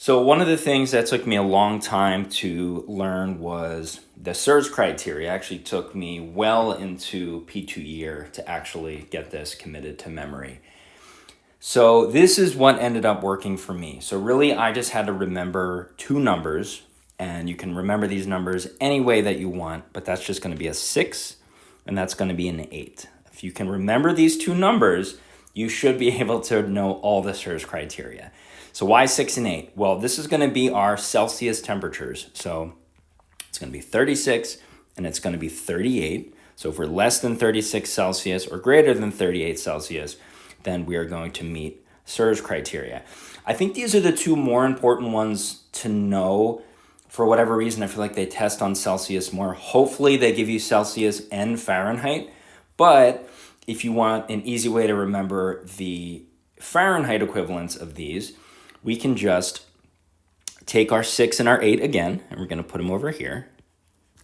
So one of the things that took me a long time to learn was the SIRS criteria. It actually took me well into P2 year to actually get this committed to memory. So this is what ended up working for me. So really, I just had to remember two numbers, and you can remember these numbers any way that you want, but that's just going to be a 6, and that's going to be an 8. If you can remember these two numbers, you should be able to know all the SIRS criteria. So why 6 and 8? Well, this is going to be our Celsius temperatures. So it's going to be 36 and it's going to be 38. So if we're less than 36 Celsius or greater than 38 Celsius, then we are going to meet SIRS criteria. I think these are the two more important ones to know. For whatever reason, I feel like they test on Celsius more. Hopefully they give you Celsius and Fahrenheit. But if you want an easy way to remember the Fahrenheit equivalents of these, we can just take our 6 and our 8 again, and we're going to put them over here.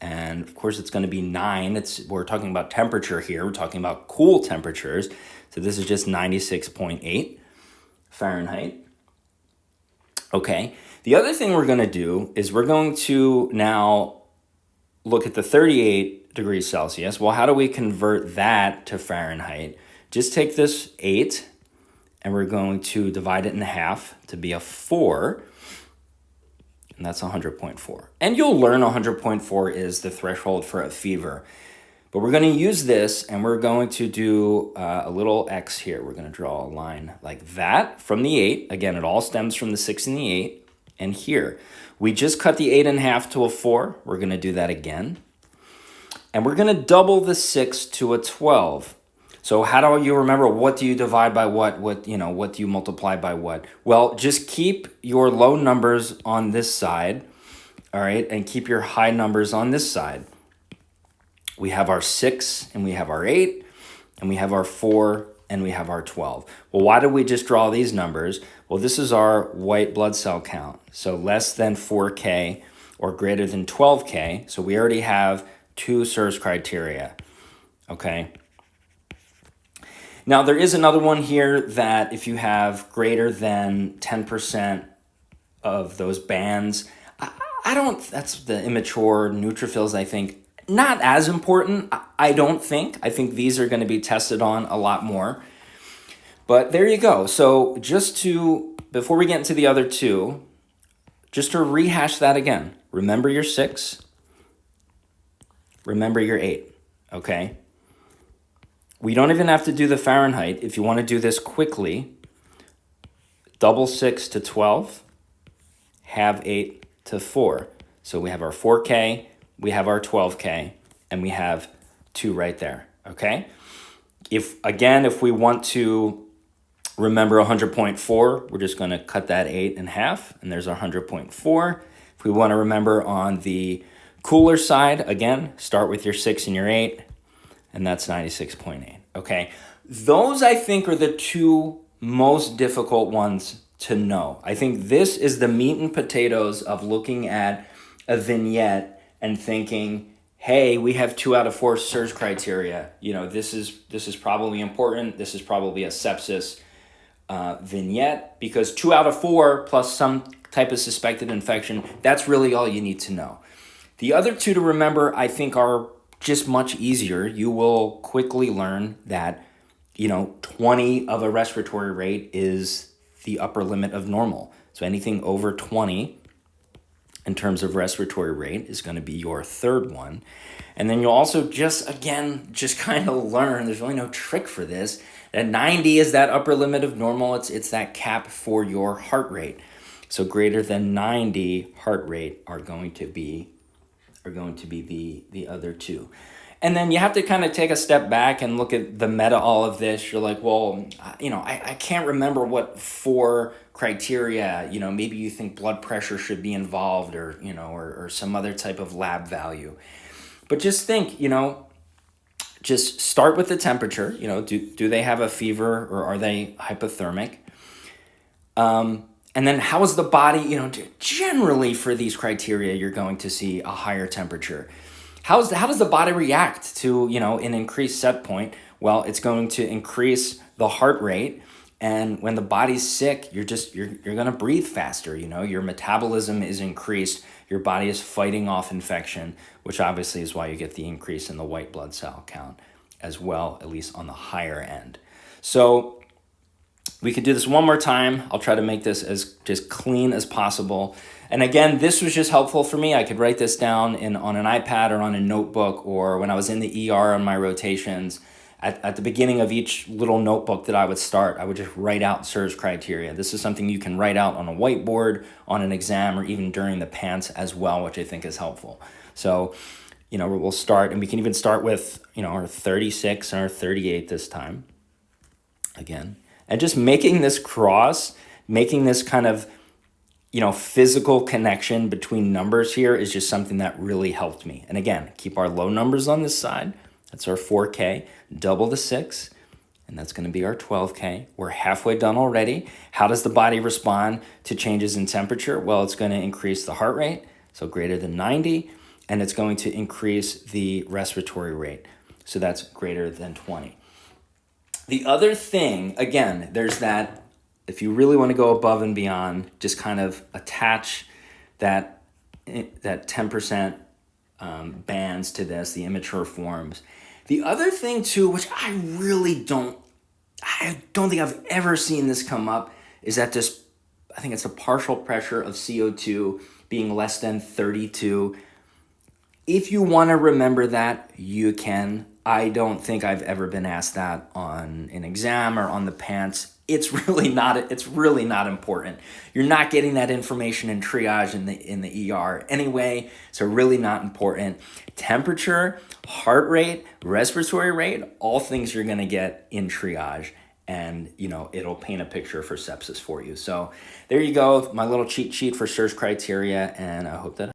And of course, it's going to be 9. We're talking about temperature here. We're talking about cool temperatures. So this is just 96.8 Fahrenheit. Okay. The other thing we're going to do is we're going to now look at the 38 degrees Celsius. Well, how do we convert that to Fahrenheit? Just take this 8 and we're going to divide it in half to be a 4, and that's 100.4. And you'll learn 100.4 is the threshold for a fever. But we're going to use this, and we're going to do a little X here. We're going to draw a line like that from the 8. Again, it all stems from the 6 and the 8. And here, we just cut the 8 in half to a 4. We're going to do that again. And we're going to double the 6 to a 12. So how do you remember what do you divide by what do you multiply by what? Well, just keep your low numbers on this side, all right, and keep your high numbers on this side. We have our 6 and we have our 8 and we have our 4 and we have our 12. Well, why did we just draw these numbers? Well, this is our white blood cell count. So less than 4K or greater than 12K. So we already have 2 SIRS criteria, okay? Now, there is another one here that if you have greater than 10% of those bands, that's the immature neutrophils, I think. Not as important, I don't think. I think these are going to be tested on a lot more. But there you go. So before we get into the other two, just to rehash that again. Remember your 6. Remember your 8, okay? We don't even have to do the Fahrenheit. If you want to do this quickly, double 6 to 12, have 8 to 4. So we have our 4K, we have our 12K, and we have 2 right there, okay? If we want to remember 100.4, we're just going to cut that 8 in half, and there's our 100.4. If we want to remember on the cooler side, again, start with your 6 and your 8, and that's 96.8, okay? Those, I think, are the 2 most difficult ones to know. I think this is the meat and potatoes of looking at a vignette and thinking, hey, we have 2 out of 4 SIRS criteria. This is probably important. This is probably a sepsis vignette, because 2 out of 4 plus some type of suspected infection, that's really all you need to know. The other 2 to remember, I think, are just much easier. You will quickly learn that, 20 of a respiratory rate is the upper limit of normal. So anything over 20 in terms of respiratory rate is going to be your third one. And then you'll also just kind of learn, there's really no trick for this, that 90 is that upper limit of normal. It's that cap for your heart rate. So greater than 90 heart rate are going to be the other 2. And then you have to kind of take a step back and look at the meta all of this. You're like, well, I can't remember what 4 criteria, maybe you think blood pressure should be involved or some other type of lab value. But just think, just start with the temperature. Do they have a fever or are they hypothermic? And then how is the body, generally for these criteria, you're going to see a higher temperature. How does the body react to, an increased set point? Well, it's going to increase the heart rate And when the body's sick, you're going to breathe faster. Your metabolism is increased. Your body is fighting off infection, which obviously is why you get the increase in the white blood cell count as well, at least on the higher end. So we could do this one more time. I'll try to make this as just clean as possible. And again, this was just helpful for me. I could write this down on an iPad or on a notebook, or when I was in the ER on my rotations. At the beginning of each little notebook that I would start, I would just write out SIRS criteria. This is something you can write out on a whiteboard, on an exam, or even during the PANTS as well, which I think is helpful. So, we'll start, and we can even start with, our 36 and our 38 this time, again. And just making this cross, making this kind of, physical connection between numbers here is just something that really helped me. And again, keep our low numbers on this side. That's our 4K, double the 6, and that's going to be our 12K. We're halfway done already. How does the body respond to changes in temperature? Well, it's going to increase the heart rate, so greater than 90, and it's going to increase the respiratory rate, so that's greater than 20. The other thing, again, there's that, if you really want to go above and beyond, just kind of attach that 10% bands to this, the immature forms. The other thing too, which I don't think I've ever seen this come up, is that I think it's a partial pressure of CO2 being less than 32. If you want to remember that, you can. I don't think I've ever been asked that on an exam or on the PANTS. It's really not important. You're not getting that information in triage in the ER anyway, so really not important. Temperature, heart rate, respiratory rate, all things you're going to get in triage, and it'll paint a picture for sepsis for you. So there you go, my little cheat sheet for SIRS criteria, and I hope that